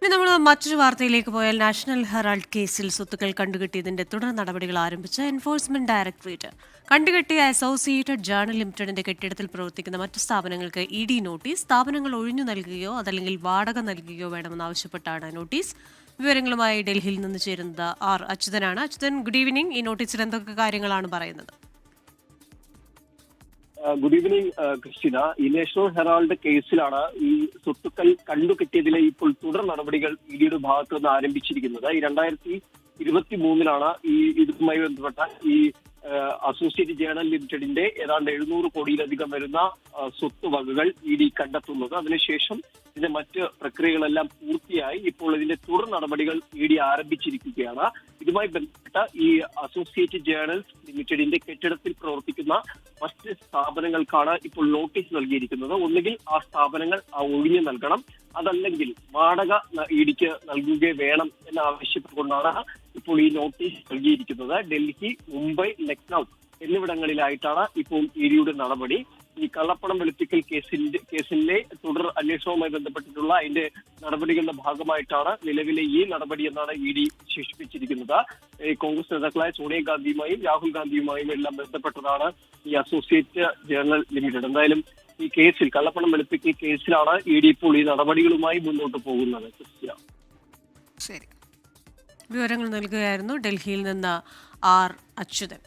ഇനി നമ്മൾ മറ്റൊരു വാർത്തയിലേക്ക് പോയാൽ നാഷണൽ ഹെറാൾഡ് കേസിൽ സ്വത്തുക്കൾ കണ്ടുകെട്ടിയതിന്റെ തുടർ നടപടികൾ ആരംഭിച്ച എൻഫോഴ്സ്മെന്റ് ഡയറക്ടറേറ്റ് കണ്ടുകെട്ടിയ അസോസിയേറ്റഡ് ജേർണൽ ലിമിറ്റഡിന്റെ കെട്ടിടത്തിൽ പ്രവർത്തിക്കുന്ന മറ്റു സ്ഥാപനങ്ങൾക്ക് ഇ നോട്ടീസ്. സ്ഥാപനങ്ങൾ ഒഴിഞ്ഞു നൽകുകയോ അതല്ലെങ്കിൽ വാടക നൽകുകയോ വേണമെന്നാവശ്യപ്പെട്ടാണ് നോട്ടീസ്. വിവരങ്ങളുമായി ഡൽഹിയിൽ നിന്ന് ചേരുന്നത് ആർ അച്യുതനാണ്. Achuthan, good evening. ഈ നോട്ടീസിൽ എന്തൊക്കെ കാര്യങ്ങളാണ് പറയുന്നത്? Good evening Christina. ഈ നാഷണൽ ഹെറാൾഡ് കേസിലാണ് ഈ സ്വത്തുക്കൾ കണ്ടുകെട്ടിയതിലെ ഇപ്പോൾ തുടർ നടപടികൾ ഇഡിയുടെ ഭാഗത്തു നിന്ന് ആരംഭിച്ചിരിക്കുന്നത്. ഈ 2023 ഈ ഇതുമായി ബന്ധപ്പെട്ട ഈ അസോസിയേറ്റ് ജേർണൽ ലിമിറ്റഡിന്റെ ഏതാണ്ട് 700 കോടിയിലധികം വരുന്ന സ്വത്ത് വകകൾ ഇഡി കണ്ടെത്തുന്നത്. അതിനുശേഷം ഇതിന്റെ മറ്റ് പ്രക്രിയകളെല്ലാം പൂർത്തിയായി ഇപ്പോൾ ഇതിന്റെ തുടർ നടപടികൾ ഇഡി ആരംഭിച്ചിരിക്കുകയാണ്. ഇതുമായി ബന്ധപ്പെട്ട ഈ അസോസിയേറ്റ് ജേർണൽസ് ലിമിറ്റഡിന്റെ കെട്ടിടത്തിൽ പ്രവർത്തിക്കുന്ന മറ്റ് സ്ഥാപനങ്ങൾക്കാണ് ഇപ്പോൾ നോട്ടീസ് നൽകിയിരിക്കുന്നത്. ഒന്നുകിൽ ആ സ്ഥാപനങ്ങൾ ഒഴിഞ്ഞു നൽകണം, അതല്ലെങ്കിൽ വാടക ഇഡിക്ക് നൽകുകയും വേണം എന്നാവശ്യപ്പെട്ടുകൊണ്ടാണ് ഇപ്പോൾ ഈ നോട്ടീസ് നൽകിയിരിക്കുന്നത്. ഡൽഹി, മുംബൈ, ലക്നൌ എന്നിവിടങ്ങളിലായിട്ടാണ് ഇപ്പോൾ ഇഡിയുടെ നടപടി. ഈ കള്ളപ്പണം വെളുപ്പിക്കൽ കേസിലെ തുടർ അന്വേഷണവുമായി ബന്ധപ്പെട്ടിട്ടുള്ള അതിന്റെ നടപടികളുടെ ഭാഗമായിട്ടാണ് നിലവിലെ ഈ നടപടി എന്നാണ് ഇഡി വിശേഷിപ്പിച്ചിരിക്കുന്നത്. കോൺഗ്രസ് നേതാക്കളായ സോണിയാഗാന്ധിയുമായും രാഹുൽ ഗാന്ധിയുമായും എല്ലാം ബന്ധപ്പെട്ടതാണ് ഈ അസോസിയേറ്റ് ജേർണൽ ലിമിറ്റഡ്. എന്തായാലും ഈ കേസിൽ, കള്ളപ്പണം വെളുപ്പിക്കൽ കേസിലാണ് ഇഡി ഇപ്പോൾ ഈ നടപടികളുമായി മുന്നോട്ട് പോകുന്നത്. ശരി, വിവരങ്ങൾ നൽകുകയായിരുന്നു ഡൽഹിയിൽ നിന്ന് ആർ അച്യുതൻ.